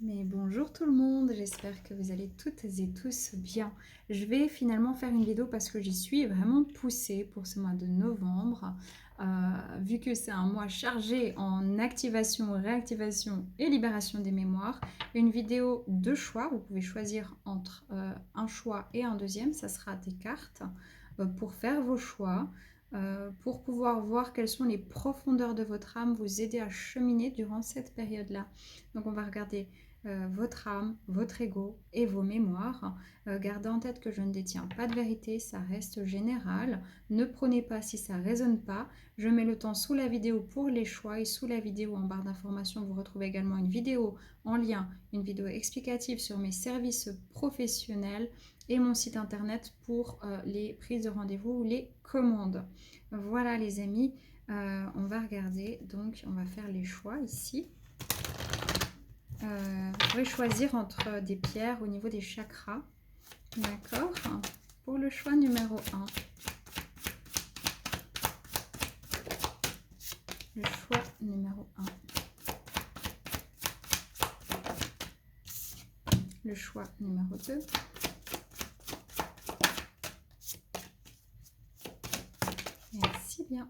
Mais bonjour tout le monde, j'espère que vous allez toutes et tous bien. Je vais finalement faire une vidéo parce que j'y suis vraiment poussée pour ce mois de novembre. Vu que c'est un mois chargé en activation, réactivation et libération des mémoires. Une vidéo de choix, vous pouvez choisir entre un choix et un deuxième, ça sera des cartes pour faire vos choix. Pour pouvoir voir quelles sont les profondeurs de votre âme, vous aider à cheminer durant cette période-là. Donc on va regarder votre âme, votre ego et vos mémoires. Gardez en tête que je ne détiens pas de vérité, ça reste général. Ne prenez pas si ça ne résonne pas. Je mets le temps sous la vidéo pour les choix et sous la vidéo en barre d'informations, vous retrouvez également une vidéo en lien, une vidéo explicative sur mes services professionnels et mon site internet pour les prises de rendez-vous ou les commandes. Voilà les amis, on va regarder, donc on va faire les choix ici. Vous pouvez choisir entre des pierres au niveau des chakras. D'accord. Pour le choix numéro 1. Le choix numéro 1. Le choix numéro 2. Merci bien.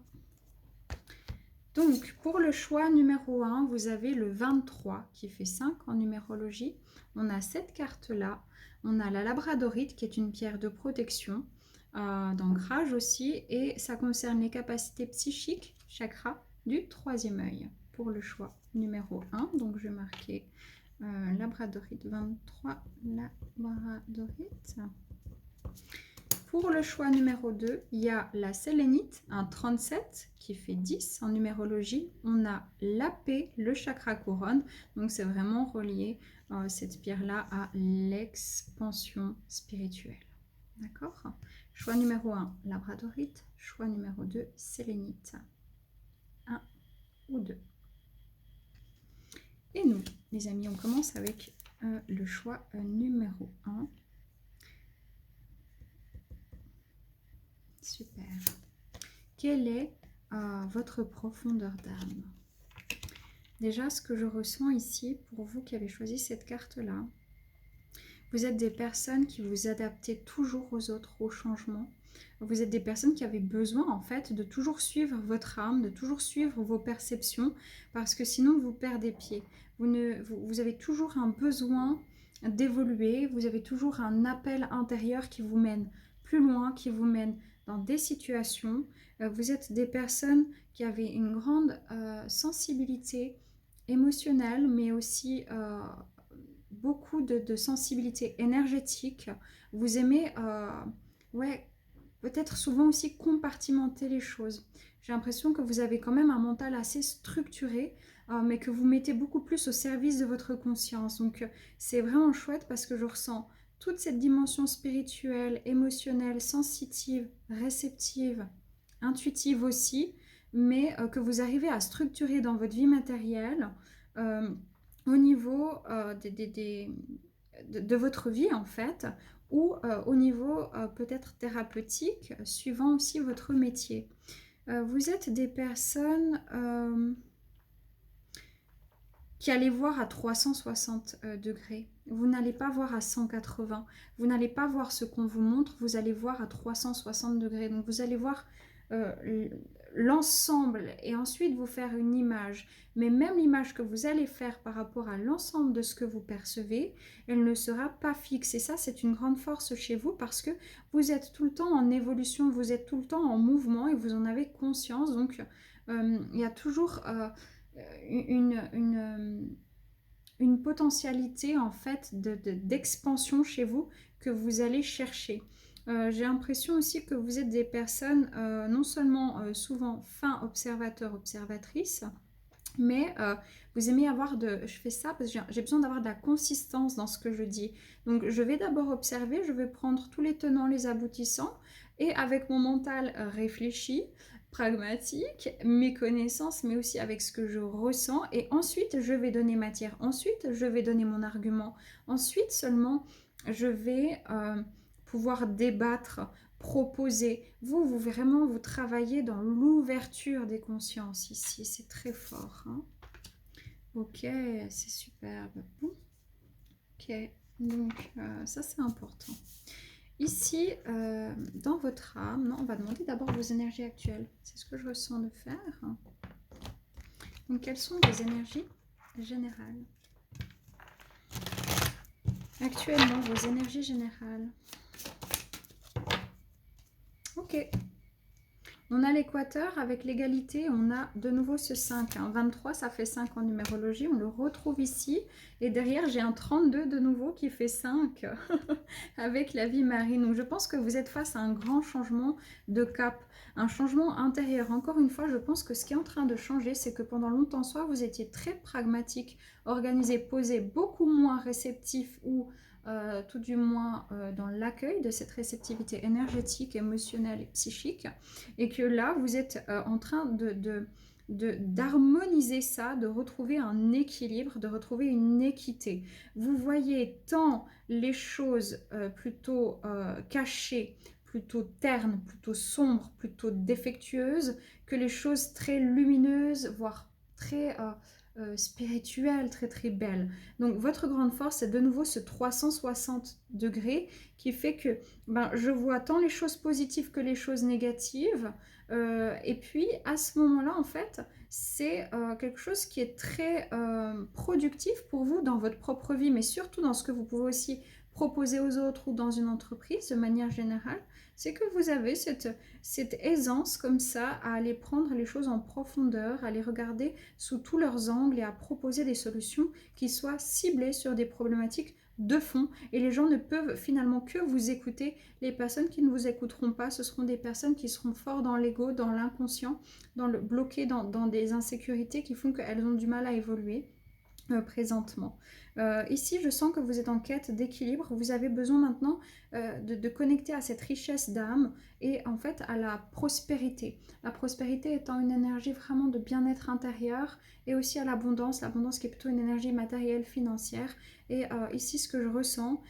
Donc, pour le choix numéro 1, vous avez le 23 qui fait 5 en numérologie. On a cette carte-là. On a la labradorite qui est une pierre de protection, d'ancrage aussi. Et ça concerne les capacités psychiques, chakra, du troisième œil. Pour le choix numéro 1, donc je vais marquer labradorite 23, labradorite. Pour le choix numéro 2, il y a la sélénite, un 37 qui fait 10 en numérologie. On a la paix, le chakra couronne. Donc c'est vraiment relié, cette pierre-là, à l'expansion spirituelle. D'accord? Choix numéro 1, labradorite. Choix numéro 2, sélénite. 1 ou 2. Et nous, les amis, on commence avec le choix numéro 1. Super. Quelle est votre profondeur d'âme? Déjà, ce que je ressens ici, pour vous qui avez choisi cette carte-là, vous êtes des personnes qui vous adaptez toujours aux autres, aux changements. Vous êtes des personnes qui avez besoin, en fait, de toujours suivre votre âme, de toujours suivre vos perceptions, parce que sinon, vous perdez pied. Vous avez toujours un besoin d'évoluer, vous avez toujours un appel intérieur qui vous mène plus loin, qui vous mène dans des situations. Vous êtes des personnes qui avez une grande sensibilité émotionnelle, mais aussi beaucoup de sensibilité énergétique. Vous aimez, peut-être souvent aussi compartimenter les choses. J'ai l'impression que vous avez quand même un mental assez structuré, mais que vous mettez beaucoup plus au service de votre conscience. Donc c'est vraiment chouette parce que je ressens toute cette dimension spirituelle, émotionnelle, sensitive, réceptive, intuitive aussi, mais que vous arrivez à structurer dans votre vie matérielle au niveau de votre vie en fait, ou au niveau peut-être thérapeutique, suivant aussi votre métier. Vous êtes des personnes qui allez voir à 360 degrés. Vous n'allez pas voir à 180. Vous n'allez pas voir ce qu'on vous montre, vous allez voir à 360 degrés. Donc vous allez voir l'ensemble et ensuite vous faire une image. Mais même l'image que vous allez faire par rapport à l'ensemble de ce que vous percevez, elle ne sera pas fixe. Et ça, c'est une grande force chez vous parce que vous êtes tout le temps en évolution, vous êtes tout le temps en mouvement et vous en avez conscience. Donc, il y a toujours une potentialité en fait d'expansion chez vous que vous allez chercher. J'ai l'impression aussi que vous êtes des personnes non seulement souvent fins observateurs, observatrices, mais vous aimez avoir je fais ça parce que j'ai besoin d'avoir de la consistance dans ce que je dis. Donc je vais d'abord observer, je vais prendre tous les tenants, les aboutissants, et avec mon mental réfléchi, pragmatique, mes connaissances, mais aussi avec ce que je ressens, et ensuite je vais donner matière, ensuite je vais donner mon argument, ensuite seulement je vais pouvoir débattre, proposer. Vous vraiment, vous travaillez dans l'ouverture des consciences ici, c'est très fort. Hein. Ok, c'est superbe. Bon. Ok, donc ça c'est important. Ici, dans votre âme, non, on va demander d'abord vos énergies actuelles. C'est ce que je ressens de faire. Donc, quelles sont vos énergies générales? Actuellement, vos énergies générales. Ok. On a l'équateur avec l'égalité, on a de nouveau ce 5. 23, ça fait 5 en numérologie, on le retrouve ici. Et derrière, j'ai un 32 de nouveau qui fait 5 avec la vie marine. Donc je pense que vous êtes face à un grand changement de cap, un changement intérieur. Encore une fois, je pense que ce qui est en train de changer, c'est que pendant longtemps, soit vous étiez très pragmatique, organisé, posé, beaucoup moins réceptif ou tout du moins dans l'accueil de cette réceptivité énergétique, émotionnelle et psychique, et que là, vous êtes en train d'harmoniser ça, de retrouver un équilibre, de retrouver une équité. Vous voyez tant les choses plutôt cachées, plutôt ternes, plutôt sombres, plutôt défectueuses, que les choses très lumineuses, voire très spirituelles, très très belles. Donc votre grande force, c'est de nouveau ce 360 degrés qui fait que je vois tant les choses positives que les choses négatives. Et puis à ce moment-là, en fait, c'est quelque chose qui est très productif pour vous dans votre propre vie, mais surtout dans ce que vous pouvez aussi proposer aux autres ou dans une entreprise de manière générale, c'est que vous avez cette aisance comme ça à aller prendre les choses en profondeur, à les regarder sous tous leurs angles et à proposer des solutions qui soient ciblées sur des problématiques de fond, et les gens ne peuvent finalement que vous écouter. Les personnes qui ne vous écouteront pas, ce seront des personnes qui seront fortes dans l'ego, dans l'inconscient, bloquées dans des insécurités qui font qu'elles ont du mal à évoluer présentement. Ici, je sens que vous êtes en quête d'équilibre. Vous avez besoin maintenant de connecter à cette richesse d'âme et en fait à la prospérité. La prospérité étant une énergie vraiment de bien-être intérieur, et aussi à l'abondance qui est plutôt une énergie matérielle, financière. Et ici, ce que je ressens,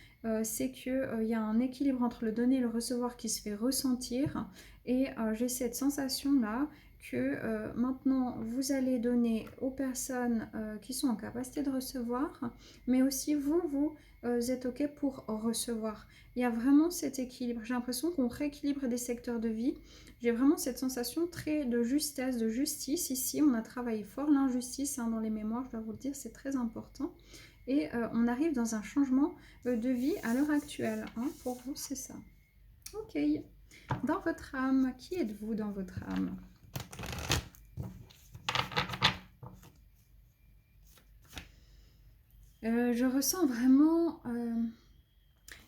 c'est qu'il y a un équilibre entre le donner et le recevoir qui se fait ressentir. Et j'ai cette sensation-là que maintenant vous allez donner aux personnes qui sont en capacité de recevoir, mais aussi vous êtes OK pour recevoir. Il y a vraiment cet équilibre. J'ai l'impression qu'on rééquilibre des secteurs de vie. J'ai vraiment cette sensation très de justesse, de justice. Ici, on a travaillé fort l'injustice dans les mémoires, je dois vous le dire, c'est très important. Et on arrive dans un changement de vie à l'heure actuelle. Pour vous, c'est ça. Ok. Dans votre âme, qui êtes-vous dans votre âme ? Je ressens vraiment,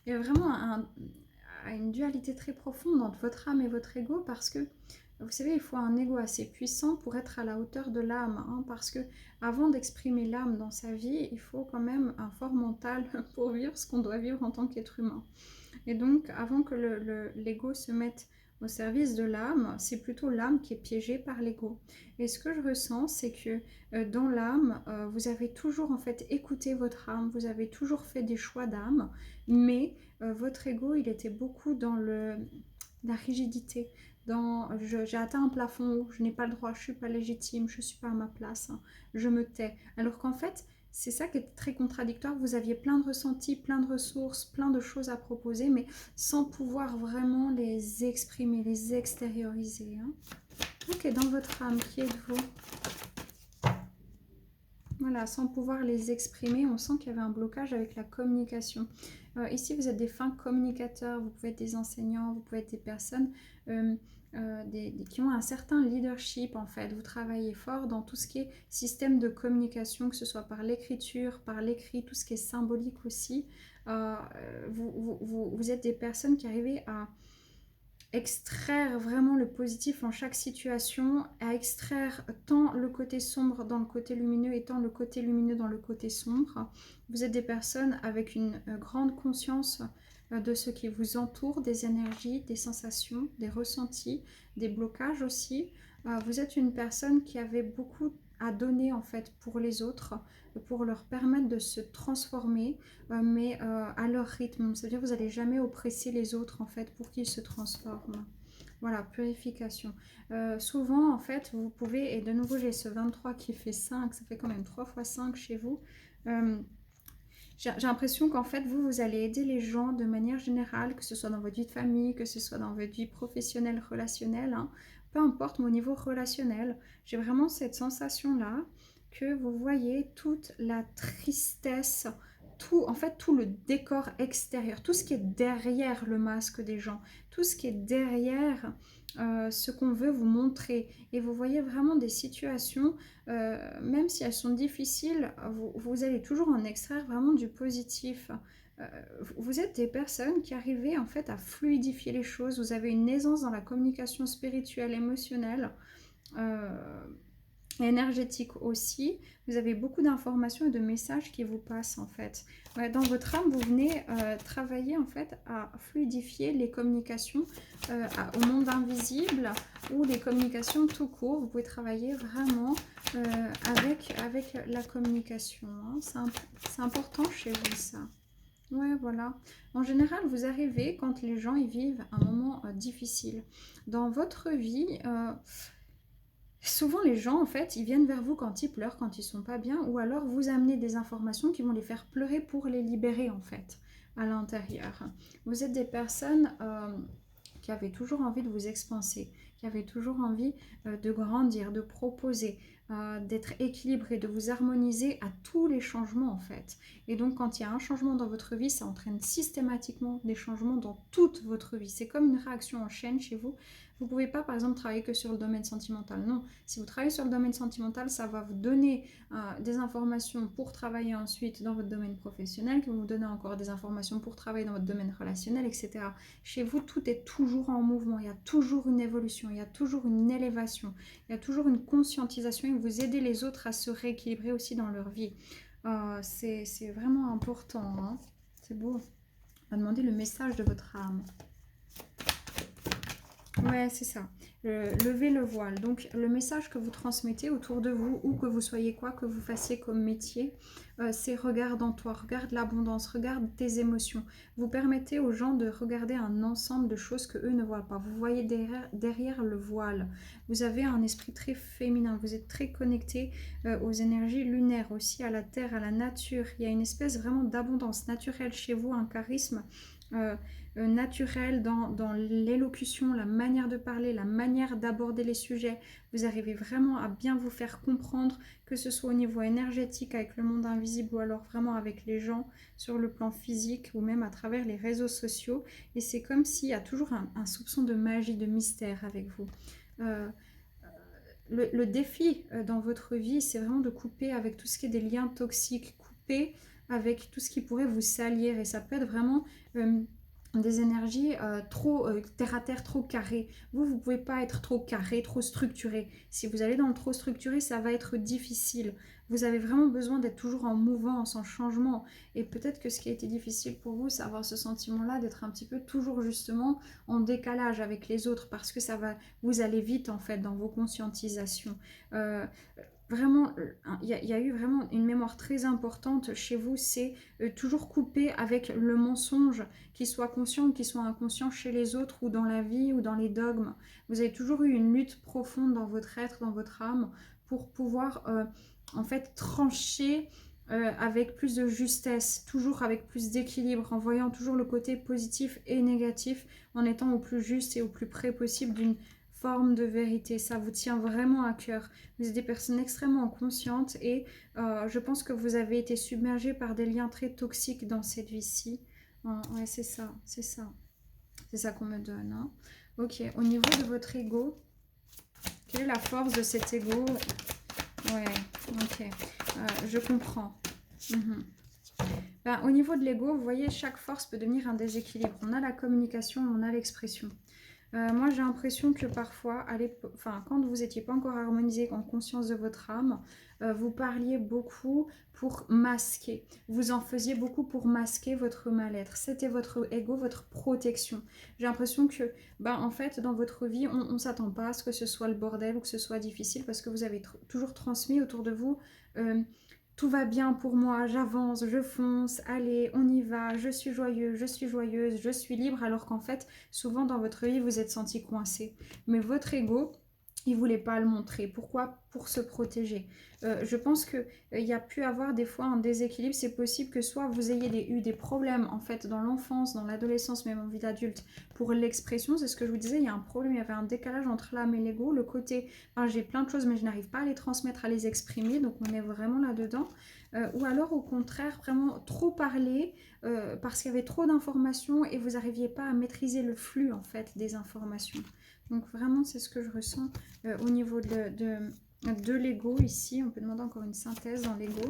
il y a vraiment une dualité très profonde entre votre âme et votre ego, parce que, vous savez, il faut un ego assez puissant pour être à la hauteur de l'âme, parce que avant d'exprimer l'âme dans sa vie, il faut quand même un fort mental pour vivre ce qu'on doit vivre en tant qu'être humain. Et donc, avant que l'ego se mette au service de l'âme, c'est plutôt l'âme qui est piégée par l'ego. Et ce que je ressens, c'est que dans l'âme, vous avez toujours en fait écouté votre âme, vous avez toujours fait des choix d'âme, mais votre ego, il était beaucoup dans la rigidité, dans j'ai atteint un plafond, je n'ai pas le droit, je ne suis pas légitime, je ne suis pas à ma place, je me tais. Alors qu'en fait, c'est ça qui est très contradictoire. Vous aviez plein de ressentis, plein de ressources, plein de choses à proposer, mais sans pouvoir vraiment les exprimer, les extérioriser. Ok, dans votre âme, qui êtes-vous ? Voilà, sans pouvoir les exprimer, on sent qu'il y avait un blocage avec la communication. Ici, vous êtes des fins communicateurs, vous pouvez être des enseignants, vous pouvez être des personnes qui ont un certain leadership en fait. Vous travaillez fort dans tout ce qui est système de communication, que ce soit par l'écriture, par l'écrit, tout ce qui est symbolique aussi. Vous êtes des personnes qui arrivez à extraire vraiment le positif en chaque situation, à extraire tant le côté sombre dans le côté lumineux et tant le côté lumineux dans le côté sombre. Vous êtes des personnes avec une grande conscience de ce qui vous entoure, des énergies, des sensations, des ressentis, des blocages aussi. Vous êtes une personne qui avait beaucoup à donner en fait pour les autres, pour leur permettre de se transformer, mais à leur rythme. C'est-à-dire que vous n'allez jamais oppresser les autres en fait pour qu'ils se transforment. Voilà, purification. Souvent en fait vous pouvez, et de nouveau j'ai ce 23 qui fait 5, ça fait quand même 3 fois 5 chez vous. j'ai l'impression qu'en fait, vous allez aider les gens de manière générale, que ce soit dans votre vie de famille, que ce soit dans votre vie professionnelle, relationnelle, hein, peu importe, mon niveau relationnel, j'ai vraiment cette sensation-là que vous voyez toute la tristesse, tout, en fait, tout le décor extérieur, tout ce qui est derrière le masque des gens, tout ce qui est derrière ce qu'on veut vous montrer. Et vous voyez vraiment des situations, même si elles sont difficiles, vous allez toujours en extraire vraiment du positif. Euh, vous êtes des personnes qui arrivez en fait à fluidifier les choses, vous avez une aisance dans la communication spirituelle, émotionnelle, euh, énergétique aussi. Vous avez beaucoup d'informations et de messages qui vous passent en fait. Ouais, dans votre âme, vous venez travailler en fait à fluidifier les communications au monde invisible ou les communications tout court. Vous pouvez travailler vraiment avec la communication. Hein. C'est important chez vous ça. Ouais, voilà. En général, vous arrivez quand les gens y vivent un moment difficile. Dans votre vie, souvent les gens, en fait, ils viennent vers vous quand ils pleurent, quand ils sont pas bien, ou alors vous amenez des informations qui vont les faire pleurer pour les libérer, en fait, à l'intérieur. Vous êtes des personnes qui avaient toujours envie de vous expanser, qui avaient toujours envie de grandir, de proposer, d'être équilibré, de vous harmoniser à tous les changements, en fait. Et donc, quand il y a un changement dans votre vie, ça entraîne systématiquement des changements dans toute votre vie. C'est comme une réaction en chaîne chez vous. Vous ne pouvez pas, par exemple, travailler que sur le domaine sentimental. Non, si vous travaillez sur le domaine sentimental, ça va vous donner des informations pour travailler ensuite dans votre domaine professionnel, qui vont vous donner encore des informations pour travailler dans votre domaine relationnel, etc. Chez vous, tout est toujours en mouvement. Il y a toujours une évolution, il y a toujours une élévation, il y a toujours une conscientisation et vous aidez les autres à se rééquilibrer aussi dans leur vie. C'est vraiment important. Hein. C'est beau. On va demander le message de votre âme. Ouais, c'est ça. Levez le voile. Donc, le message que vous transmettez autour de vous, où que vous soyez quoi, que vous fassiez comme métier, c'est regarde en toi, regarde l'abondance, regarde tes émotions. Vous permettez aux gens de regarder un ensemble de choses que eux ne voient pas. Vous voyez derrière le voile. Vous avez un esprit très féminin. Vous êtes très connecté aux énergies lunaires, aussi à la terre, à la nature. Il y a une espèce vraiment d'abondance naturelle chez vous, un charisme. Naturel dans l'élocution, la manière de parler, la manière d'aborder les sujets. Vous arrivez vraiment à bien vous faire comprendre, que ce soit au niveau énergétique avec le monde invisible ou alors vraiment avec les gens sur le plan physique ou même à travers les réseaux sociaux. Et c'est comme s'il y a toujours un soupçon de magie, de mystère avec vous. Le défi dans votre vie, c'est vraiment de couper avec tout ce qui est des liens toxiques, couper avec tout ce qui pourrait vous salir. Et ça peut être vraiment des énergies trop terre à terre, trop carrées. Vous ne pouvez pas être trop carré, trop structuré. Si vous allez dans le trop structuré, ça va être difficile. Vous avez vraiment besoin d'être toujours en mouvance, en changement. Et peut-être que ce qui a été difficile pour vous, c'est avoir ce sentiment-là d'être un petit peu toujours justement en décalage avec les autres parce que ça va, vous allez vite en fait dans vos conscientisations. Vraiment, il y a eu vraiment une mémoire très importante chez vous, c'est toujours couper avec le mensonge, qu'il soit conscient ou qu'il soit inconscient chez les autres ou dans la vie ou dans les dogmes. Vous avez toujours eu une lutte profonde dans votre être, dans votre âme, pour pouvoir en fait trancher avec plus de justesse, toujours avec plus d'équilibre, en voyant toujours le côté positif et négatif, en étant au plus juste et au plus près possible d'une forme de vérité. Ça vous tient vraiment à cœur. Vous êtes des personnes extrêmement conscientes et je pense que vous avez été submergés par des liens très toxiques dans cette vie-ci. Ouais, c'est ça, c'est ça. C'est ça qu'on me donne. Hein. Ok, au niveau de votre ego, quelle est la force de cet ego? Ouais, ok. Je comprends. Ben, au niveau de l'ego, vous voyez, chaque force peut devenir un déséquilibre. On a la communication, on a l'expression. Moi, j'ai l'impression que parfois, quand vous n'étiez pas encore harmonisé en conscience de votre âme, vous parliez beaucoup pour masquer. Vous en faisiez beaucoup pour masquer votre mal-être. C'était votre ego, votre protection. J'ai l'impression que, en fait, dans votre vie, on ne s'attend pas à ce que ce soit le bordel ou que ce soit difficile parce que vous avez toujours transmis autour de vous tout va bien pour moi, j'avance, je fonce, allez, on y va, je suis joyeux, je suis joyeuse, je suis libre, alors qu'en fait, souvent dans votre vie, vous êtes senti coincé. Mais votre ego, il ne voulait pas le montrer. Pourquoi? Pour se protéger. Je pense qu'il y a pu avoir des fois un déséquilibre. C'est possible que soit vous ayez eu des problèmes en fait dans l'enfance, dans l'adolescence, même en vie d'adulte, pour l'expression. C'est ce que je vous disais, il y a un problème, il y avait un décalage entre l'âme et l'ego. Le côté, enfin, j'ai plein de choses mais je n'arrive pas à les transmettre, à les exprimer. Donc on est vraiment là-dedans. Ou alors au contraire, vraiment trop parler parce qu'il y avait trop d'informations et vous n'arriviez pas à maîtriser le flux en fait des informations. Donc vraiment c'est ce que je ressens au niveau de l'ego ici. On peut demander encore une synthèse dans l'ego.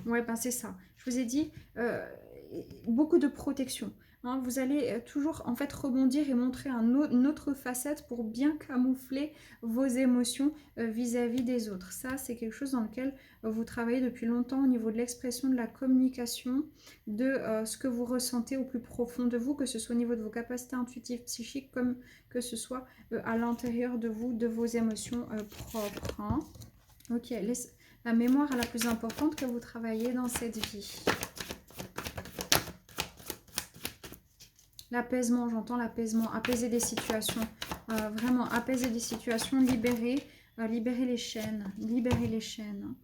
Ouais, ben c'est ça. Je vous ai dit, beaucoup de protection. Hein. Vous allez toujours en fait rebondir et montrer une autre facette pour bien camoufler vos émotions vis-à-vis des autres. Ça, c'est quelque chose dans lequel vous travaillez depuis longtemps au niveau de l'expression, de la communication, de ce que vous ressentez au plus profond de vous, que ce soit au niveau de vos capacités intuitives, psychiques, comme que ce soit à l'intérieur de vous, de vos émotions propres. Hein. Ok, la mémoire est la plus importante que vous travaillez dans cette vie. L'apaisement, j'entends l'apaisement, apaiser des situations. Vraiment, apaiser des situations, libérer les chaînes. Libérer les chaînes.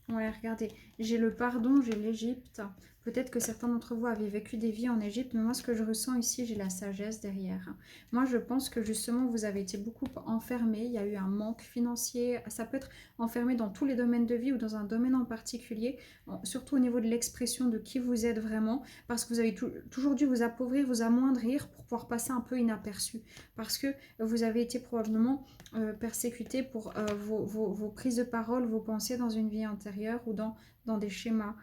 Ouais, regardez, j'ai le pardon, j'ai l'Égypte. Peut-être que certains d'entre vous avaient vécu des vies en Égypte, mais moi, ce que je ressens ici, j'ai la sagesse derrière. Moi, je pense que justement, vous avez été beaucoup enfermés. Il y a eu un manque financier. Ça peut être enfermé dans tous les domaines de vie ou dans un domaine en particulier, surtout au niveau de l'expression de qui vous êtes vraiment, parce que vous avez toujours dû vous appauvrir, vous amoindrir pour pouvoir passer un peu inaperçu. Parce que vous avez été probablement persécuté pour vos prises de parole, vos pensées dans une vie antérieure ou dans des schémas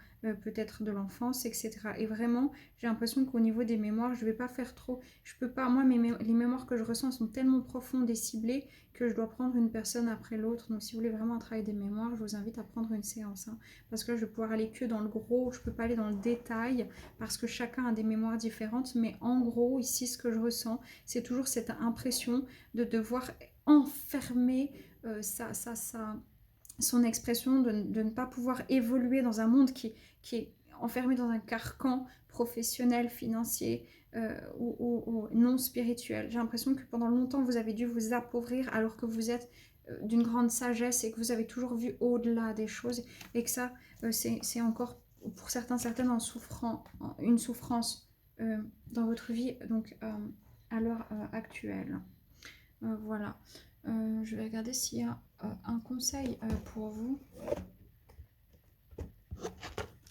peut-être de l'enfance, etc. Et vraiment, j'ai l'impression qu'au niveau des mémoires, je ne vais pas faire trop. Je peux pas, moi, les mémoires que je ressens sont tellement profondes et ciblées que je dois prendre une personne après l'autre. Donc, si vous voulez vraiment un travail des mémoires, je vous invite à prendre une séance. Hein, parce que là, je vais pouvoir aller que dans le gros. Je ne peux pas aller dans le détail parce que chacun a des mémoires différentes. Mais en gros, ici, ce que je ressens, c'est toujours cette impression de devoir enfermer son expression, de ne pas pouvoir évoluer dans un monde qui est enfermé dans un carcan professionnel, financier ou non spirituel. J'ai l'impression que pendant longtemps, vous avez dû vous appauvrir alors que vous êtes d'une grande sagesse et que vous avez toujours vu au-delà des choses et que ça, c'est encore pour certaines une souffrance dans votre vie, donc à l'heure actuelle. Voilà. Je vais regarder s'il y a un conseil pour vous.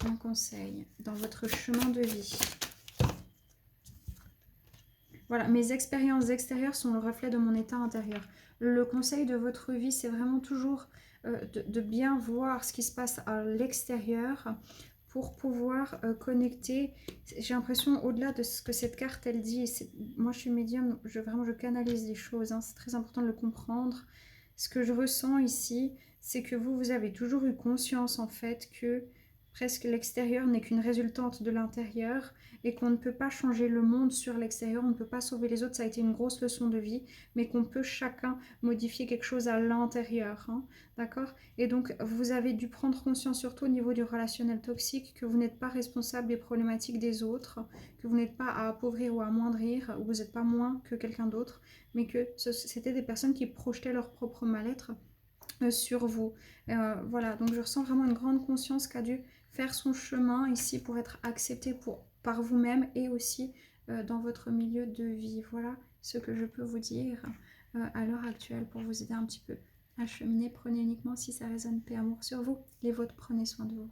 Un conseil dans votre chemin de vie. Voilà, mes expériences extérieures sont le reflet de mon état intérieur. Le conseil de votre vie, c'est vraiment toujours de bien voir ce qui se passe à l'extérieur pour pouvoir connecter. J'ai l'impression, au-delà de ce que cette carte, elle dit, moi je suis médium, je canalise les choses, hein, c'est très important de le comprendre. Ce que je ressens ici, c'est que vous avez toujours eu conscience en fait que presque l'extérieur n'est qu'une résultante de l'intérieur et qu'on ne peut pas changer le monde sur l'extérieur, on ne peut pas sauver les autres, ça a été une grosse leçon de vie, mais qu'on peut chacun modifier quelque chose à l'intérieur, hein, d'accord? Et donc, vous avez dû prendre conscience, surtout au niveau du relationnel toxique, que vous n'êtes pas responsable des problématiques des autres, que vous n'êtes pas à appauvrir ou à amoindrir, ou vous n'êtes pas moins que quelqu'un d'autre, mais que c'était des personnes qui projetaient leur propre mal-être sur vous. Voilà, donc je ressens vraiment une grande conscience qu'a dû faire son chemin ici pour être accepté par vous-même et aussi dans votre milieu de vie. Voilà ce que je peux vous dire à l'heure actuelle pour vous aider un petit peu à cheminer. Prenez uniquement si ça résonne, paix, amour sur vous. Les vôtres, prenez soin de vous.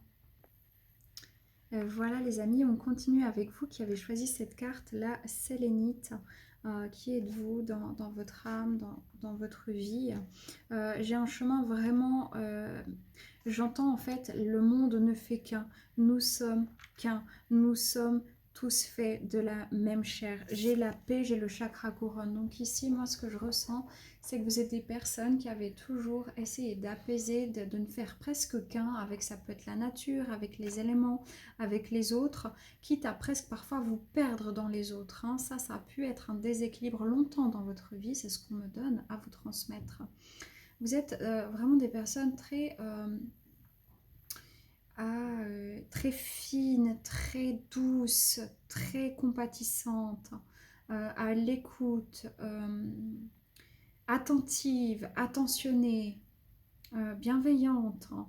Voilà les amis, on continue avec vous qui avez choisi cette carte, la Sélénite. Qui êtes-vous dans votre âme, dans votre vie? J'ai un chemin vraiment... j'entends en fait, le monde ne fait qu'un. Nous sommes qu'un. Nous sommes tous faits de la même chair. J'ai la paix, j'ai le chakra couronne. Donc ici, moi, ce que je ressens, c'est que vous êtes des personnes qui avaient toujours essayé d'apaiser, de ne faire presque qu'un avec, ça peut être la nature, avec les éléments, avec les autres, quitte à presque parfois vous perdre dans les autres. Hein. Ça a pu être un déséquilibre longtemps dans votre vie, c'est ce qu'on me donne à vous transmettre. Vous êtes vraiment des personnes très... très fines, très douces, très compatissantes, à l'écoute, attentive, attentionnée, bienveillante, hein.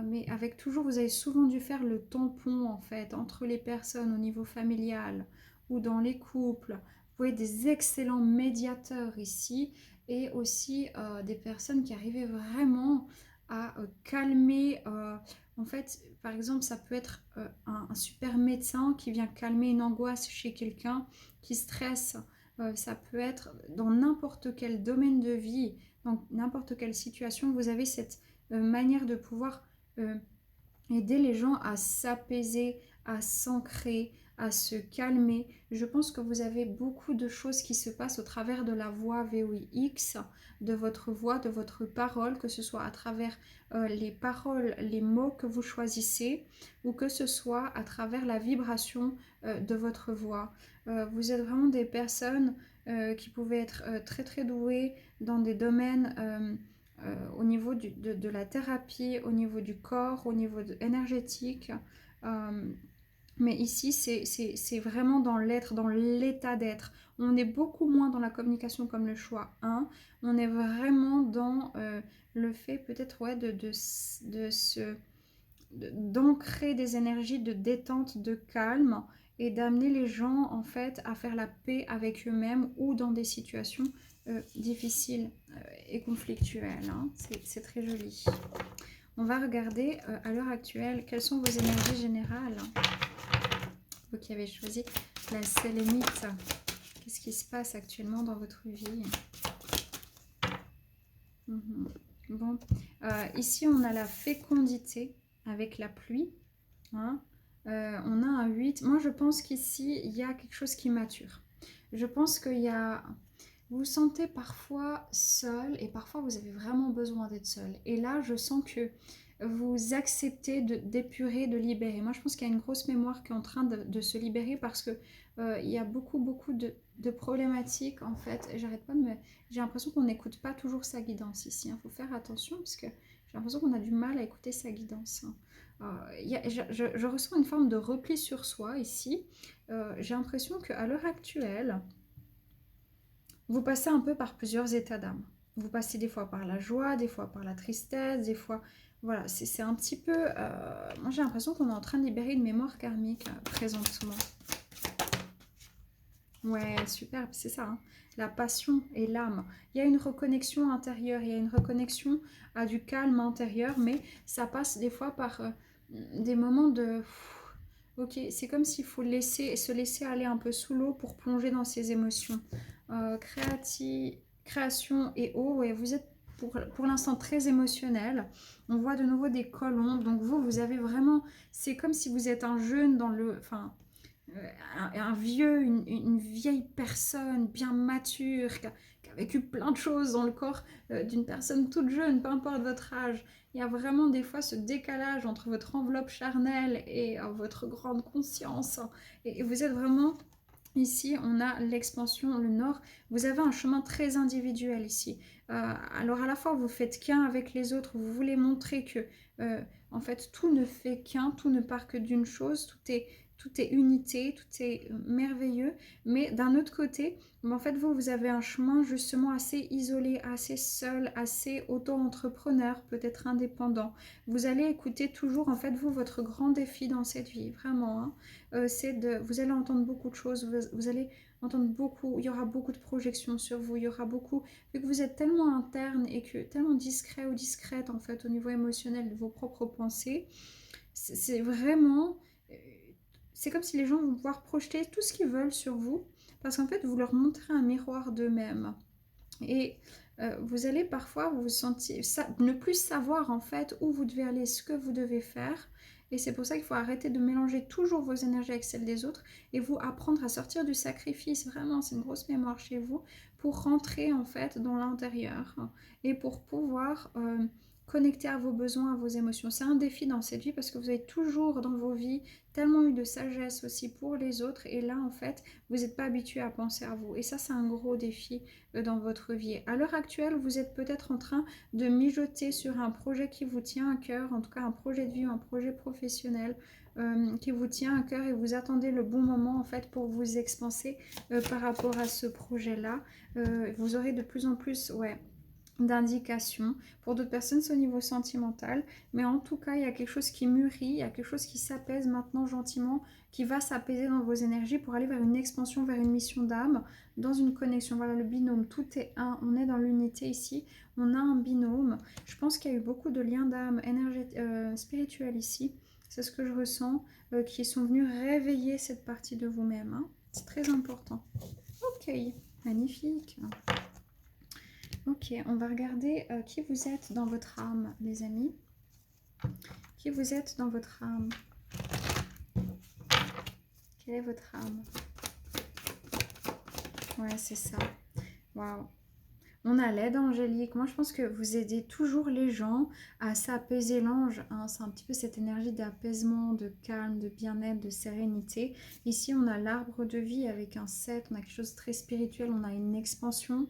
Mais avec toujours, vous avez souvent dû faire le tampon en fait entre les personnes au niveau familial ou dans les couples. Vous voyez des excellents médiateurs ici et aussi des personnes qui arrivaient vraiment à calmer. En fait, par exemple, ça peut être un super médecin qui vient calmer une angoisse chez quelqu'un qui stresse. Ça peut être dans n'importe quel domaine de vie, dans n'importe quelle situation, vous avez cette manière de pouvoir euh, aider les gens à s'apaiser, à s'ancrer, à se calmer. Je pense que vous avez beaucoup de choses qui se passent au travers de la voix VOIX, de votre voix, de votre parole, que ce soit à travers les paroles, les mots que vous choisissez, ou que ce soit à travers la vibration de votre voix. Vous êtes vraiment des personnes qui pouvaient être très très douées dans des domaines au niveau de la thérapie, au niveau du corps, au niveau énergétique. Euh, mais ici, c'est vraiment dans l'être, dans l'état d'être. On est beaucoup moins dans la communication comme le choix 1. On est vraiment dans le fait peut-être ouais, d'ancrer des énergies de détente, de calme et d'amener les gens en fait à faire la paix avec eux-mêmes ou dans des situations difficiles et conflictuelles, hein. C'est très joli. On va regarder à l'heure actuelle quelles sont vos énergies générales. Vous qui avez choisi la sélénite, qu'est-ce qui se passe actuellement dans votre vie? Bon, ici on a la fécondité avec la pluie, hein. On a un 8. Moi je pense qu'ici il y a quelque chose qui mature. Je pense qu'il y a... Vous vous sentez parfois seul et parfois vous avez vraiment besoin d'être seul. Et là je sens que vous acceptez d'épurer, de libérer. Moi je pense qu'il y a une grosse mémoire qui est en train de se libérer parce que il y a beaucoup de problématiques en fait. J'arrête pas de me... J'ai l'impression qu'on n'écoute pas toujours sa guidance ici. Il faut faire attention parce que j'ai l'impression qu'on a du mal à écouter sa guidance, hein. Je ressens une forme de repli sur soi ici. J'ai l'impression qu'à l'heure actuelle, vous passez un peu par plusieurs états d'âme. Vous passez des fois par la joie, des fois par la tristesse, des fois... Voilà, c'est un petit peu... moi j'ai l'impression qu'on est en train de libérer une mémoire karmique présentement. Ouais, superbe, c'est ça, hein. La passion et l'âme. Il y a une reconnexion intérieure, il y a une reconnexion à du calme intérieur, mais ça passe des fois par des moments de... Ok, c'est comme s'il faut se laisser aller un peu sous l'eau pour plonger dans ses émotions. Création et eau, ouais, vous êtes pour l'instant très émotionnel. On voit de nouveau des colombes, donc vous avez vraiment... C'est comme si vous êtes un jeune dans le... Enfin, un vieux, une vieille personne bien mature, qui a vécu plein de choses dans le corps d'une personne toute jeune, peu importe votre âge. Il y a vraiment des fois ce décalage entre votre enveloppe charnelle et votre grande conscience. Et vous êtes vraiment... Ici, on a l'expansion, le nord. Vous avez un chemin très individuel ici. Alors à la fois, vous faites qu'un avec les autres. Vous voulez montrer que, en fait, tout ne fait qu'un, tout ne part que d'une chose. Tout est unité, tout est merveilleux. Mais d'un autre côté, en fait, vous avez un chemin justement assez isolé, assez seul, assez auto-entrepreneur, peut-être indépendant. Vous allez écouter toujours, en fait, votre grand défi dans cette vie, vraiment, hein. Vous allez entendre beaucoup de choses, vous allez entendre beaucoup, il y aura beaucoup de projections sur vous, il y aura beaucoup, vu que vous êtes tellement interne et que tellement discret ou discrète en fait au niveau émotionnel de vos propres pensées, c'est vraiment, c'est comme si les gens vont pouvoir projeter tout ce qu'ils veulent sur vous, parce qu'en fait vous leur montrez un miroir d'eux-mêmes. Et vous allez parfois vous sentir, ne plus savoir en fait où vous devez aller, ce que vous devez faire. Et c'est pour ça qu'il faut arrêter de mélanger toujours vos énergies avec celles des autres et vous apprendre à sortir du sacrifice. Vraiment, c'est une grosse mémoire chez vous pour rentrer en fait dans l'intérieur et pour pouvoir connecter à vos besoins, à vos émotions. C'est un défi dans cette vie parce que vous avez toujours dans vos vies tellement eu de sagesse aussi pour les autres. Et là, en fait, vous n'êtes pas habitué à penser à vous. Et ça, c'est un gros défi dans votre vie. À l'heure actuelle, vous êtes peut-être en train de mijoter sur un projet qui vous tient à cœur, en tout cas un projet de vie, un projet professionnel qui vous tient à cœur et vous attendez le bon moment en fait pour vous expanser par rapport à ce projet-là. Vous aurez de plus en plus, ouais, d'indications. Pour d'autres personnes, c'est au niveau sentimental. Mais en tout cas, il y a quelque chose qui mûrit, il y a quelque chose qui s'apaise maintenant gentiment, qui va s'apaiser dans vos énergies pour aller vers une expansion, vers une mission d'âme, dans une connexion. Voilà, le binôme, tout est un. On est dans l'unité ici. On a un binôme. Je pense qu'il y a eu beaucoup de liens d'âme spirituels ici. C'est ce que je ressens, qui sont venus réveiller cette partie de vous-même. Hein. C'est très important. Ok, magnifique. Ok, on va regarder qui vous êtes dans votre âme, les amis. Qui vous êtes dans votre âme? Quelle est votre âme? Ouais, c'est ça. Waouh. On a l'aide angélique. Moi, je pense que vous aidez toujours les gens à s'apaiser. L'ange, hein, c'est un petit peu cette énergie d'apaisement, de calme, de bien-être, de sérénité. Ici, on a l'arbre de vie avec un 7. On a quelque chose de très spirituel. On a une expansion.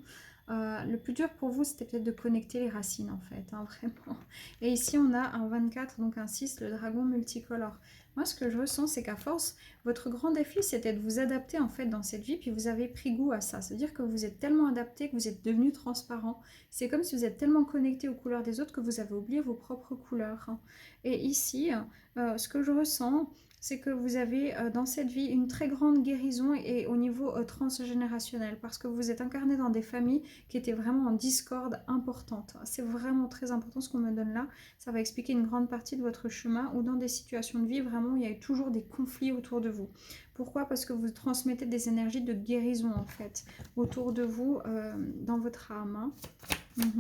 Le plus dur pour vous, c'était peut-être de connecter les racines, en fait, hein, vraiment. Et ici, on a un 24, donc un 6, le dragon multicolore. Moi, ce que je ressens, c'est qu'à force, votre grand défi, c'était de vous adapter, en fait, dans cette vie, puis vous avez pris goût à ça. C'est-à-dire que vous êtes tellement adapté, que vous êtes devenu transparent. C'est comme si vous êtes tellement connecté aux couleurs des autres que vous avez oublié vos propres couleurs. Hein. Et ici, ce que je ressens, c'est que vous avez dans cette vie une très grande guérison et au niveau transgénérationnel, parce que vous êtes incarné dans des familles qui étaient vraiment en discorde importante. C'est vraiment très important ce qu'on me donne là. Ça va expliquer une grande partie de votre chemin ou dans des situations de vie, vraiment, il y a eu toujours des conflits autour de vous. Pourquoi? Parce que vous transmettez des énergies de guérison, en fait, autour de vous, dans votre âme. Hein.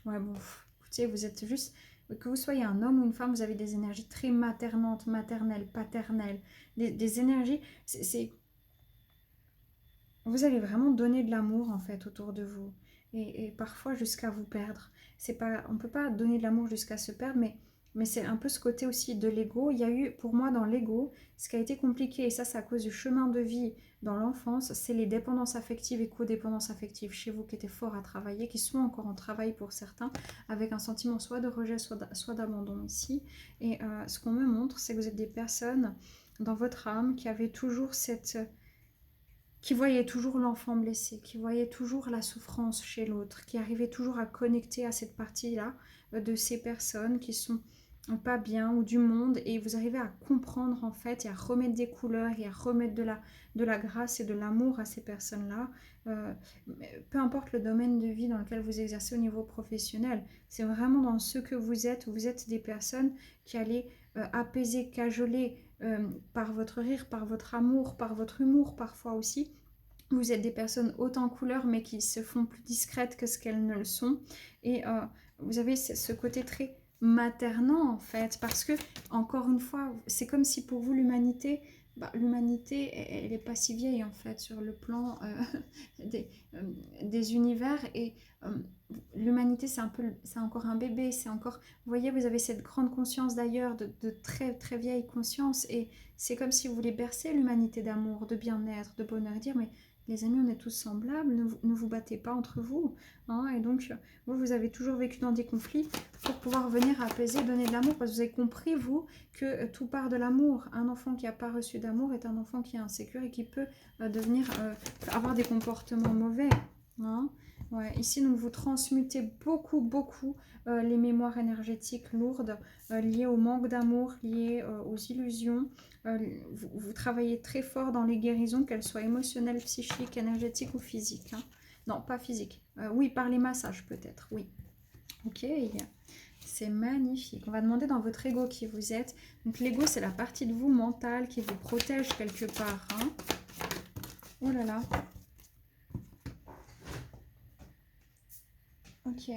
Ouais, bon, écoutez, vous êtes juste... Que vous soyez un homme ou une femme, vous avez des énergies très maternantes, maternelles, paternelles. Des énergies... Vous allez vraiment donner de l'amour, en fait, autour de vous. Et parfois jusqu'à vous perdre. On ne peut pas donner de l'amour jusqu'à se perdre, mais c'est un peu ce côté aussi de l'ego. Il y a eu, pour moi, dans l'ego, ce qui a été compliqué, et ça, c'est à cause du chemin de vie dans l'enfance, c'est les dépendances affectives et codépendances affectives chez vous qui étaient forts à travailler, qui sont encore en travail pour certains, avec un sentiment soit de rejet, soit d'abandon ici. Et ce qu'on me montre, c'est que vous êtes des personnes dans votre âme qui avaient toujours qui voyait toujours l'enfant blessé, qui voyait toujours la souffrance chez l'autre, qui arrivait toujours à connecter à cette partie-là de ces personnes qui sont pas bien ou du monde, et vous arrivez à comprendre en fait et à remettre des couleurs et à remettre de la grâce et de l'amour à ces personnes-là. Peu importe le domaine de vie dans lequel vous exercez au niveau professionnel, c'est vraiment dans ce que vous êtes des personnes qui allez apaiser, cajoler par votre rire, par votre amour, par votre humour parfois aussi. Vous êtes des personnes hautes en couleur mais qui se font plus discrètes que ce qu'elles ne le sont. Et vous avez ce côté très maternant en fait, parce que encore une fois, c'est comme si pour vous l'humanité, elle n'est pas si vieille en fait sur le plan des univers, et l'humanité c'est encore un bébé, c'est encore, vous voyez, vous avez cette grande conscience d'ailleurs, de très très vieille conscience, et c'est comme si vous voulez bercer l'humanité d'amour, de bien-être, de bonheur, et dire mais les amis, on est tous semblables, ne vous battez pas entre vous. Hein, et donc, vous avez toujours vécu dans des conflits pour pouvoir venir apaiser, donner de l'amour, parce que vous avez compris, vous, que tout part de l'amour. Un enfant qui n'a pas reçu d'amour est un enfant qui est insécure et qui peut avoir des comportements mauvais. Hein. Ouais, ici, donc, vous transmutez beaucoup les mémoires énergétiques lourdes liées au manque d'amour, liées aux illusions. Vous travaillez très fort dans les guérisons, qu'elles soient émotionnelles, psychiques, énergétiques ou physiques. Hein. Non, pas physiques. Oui, par les massages peut-être, oui. Ok, c'est magnifique. On va demander dans votre ego qui vous êtes. Donc l'ego, c'est la partie de vous mentale qui vous protège quelque part. Hein. Oh là là. Ok.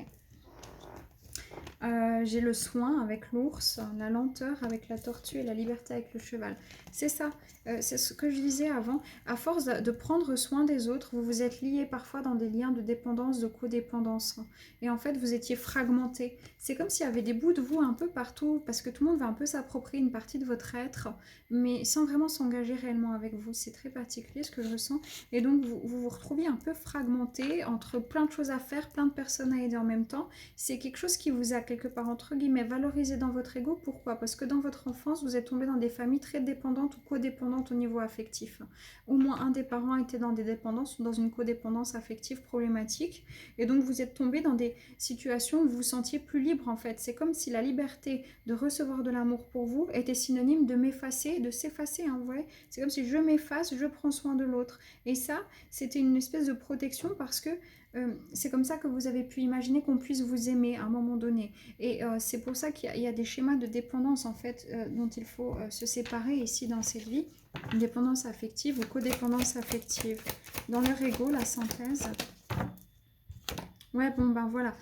J'ai le soin avec l'ours, la lenteur avec la tortue et la liberté avec le cheval. C'est ça, c'est ce que je disais avant. À force de prendre soin des autres, vous vous êtes liés parfois dans des liens de dépendance, de codépendance. Et en fait, vous étiez fragmentés. C'est comme s'il y avait des bouts de vous un peu partout, parce que tout le monde va un peu s'approprier une partie de votre être, mais sans vraiment s'engager réellement avec vous. C'est très particulier ce que je ressens. Et donc, vous retrouviez un peu fragmenté entre plein de choses à faire, plein de personnes à aider en même temps. C'est quelque chose qui vous a quelque part, entre guillemets, valorisé dans votre ego. Pourquoi? Parce que dans votre enfance, vous êtes tombé dans des familles très dépendantes ou codépendantes au niveau affectif. Au moins un des parents était dans des dépendances ou dans une codépendance affective problématique. Et donc, vous êtes tombé dans des situations où vous vous sentiez plus libre, en fait. C'est comme si la liberté de recevoir de l'amour pour vous était synonyme de m'effacer, de s'effacer, hein, vous voyez. C'est comme si je m'efface, je prends soin de l'autre. Et ça, c'était une espèce de protection parce que c'est comme ça que vous avez pu imaginer qu'on puisse vous aimer à un moment donné. Et c'est pour ça qu'il y a des schémas de dépendance en fait dont il faut se séparer ici dans cette vie. Dépendance affective ou codépendance affective. Dans leur ego, la synthèse. Ouais, bon ben voilà.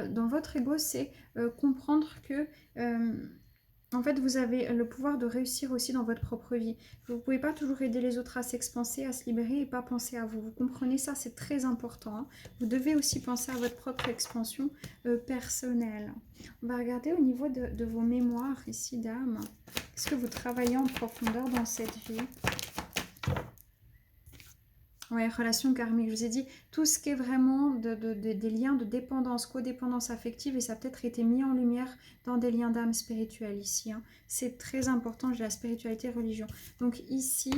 Dans votre ego, c'est comprendre que en fait, vous avez le pouvoir de réussir aussi dans votre propre vie. Vous ne pouvez pas toujours aider les autres à s'expanser, à se libérer et pas penser à vous. Vous comprenez ça, c'est très important, hein. Vous devez aussi penser à votre propre expansion personnelle. On va regarder au niveau de vos mémoires ici, dame. Est-ce que vous travaillez en profondeur dans cette vie? Ouais, relation karmique, je vous ai dit, tout ce qui est vraiment des liens de dépendance, codépendance affective, et ça a peut-être été mis en lumière dans des liens d'âme spirituelle ici, hein. C'est très important, j'ai la spiritualité et religion. Donc ici,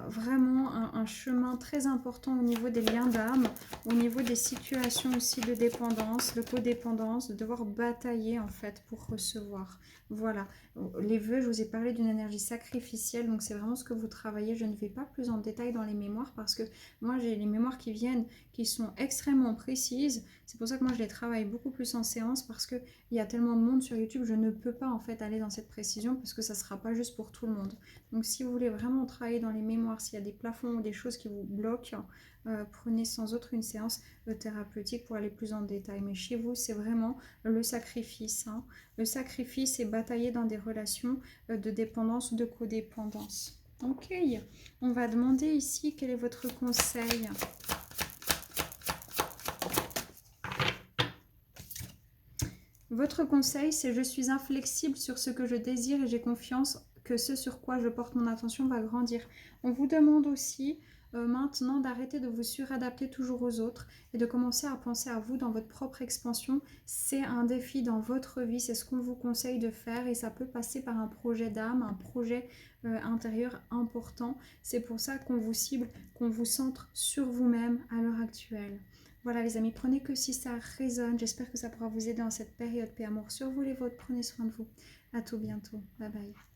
vraiment un chemin très important au niveau des liens d'âme, au niveau des situations aussi de dépendance, de codépendance, de devoir batailler en fait pour recevoir. Voilà, les vœux, je vous ai parlé d'une énergie sacrificielle, donc c'est vraiment ce que vous travaillez. Je ne vais pas plus en détail dans les mémoires parce que moi, j'ai les mémoires qui viennent, qui sont extrêmement précises. C'est pour ça que moi, je les travaille beaucoup plus en séance parce qu'il y a tellement de monde sur YouTube, je ne peux pas en fait aller dans cette précision parce que ça ne sera pas juste pour tout le monde. Donc, si vous voulez vraiment travailler dans les mémoires, s'il y a des plafonds ou des choses qui vous bloquent, prenez sans autre une séance thérapeutique pour aller plus en détail. Mais chez vous, c'est vraiment le sacrifice, hein. Le sacrifice et batailler dans des relations de dépendance ou de codépendance. Ok, on va demander ici quel est votre conseil. Votre conseil, c'est je suis inflexible sur ce que je désire et j'ai confiance que ce sur quoi je porte mon attention va grandir. On vous demande aussi maintenant d'arrêter de vous suradapter toujours aux autres et de commencer à penser à vous dans votre propre expansion. C'est un défi dans votre vie, c'est ce qu'on vous conseille de faire et ça peut passer par un projet d'âme, un projet intérieur important. C'est pour ça qu'on vous cible, qu'on vous centre sur vous-même à l'heure actuelle. Voilà les amis, prenez que si ça résonne. J'espère que ça pourra vous aider dans cette période. Paix, amour sur vous les vôtres. Prenez soin de vous. À tout bientôt. Bye bye.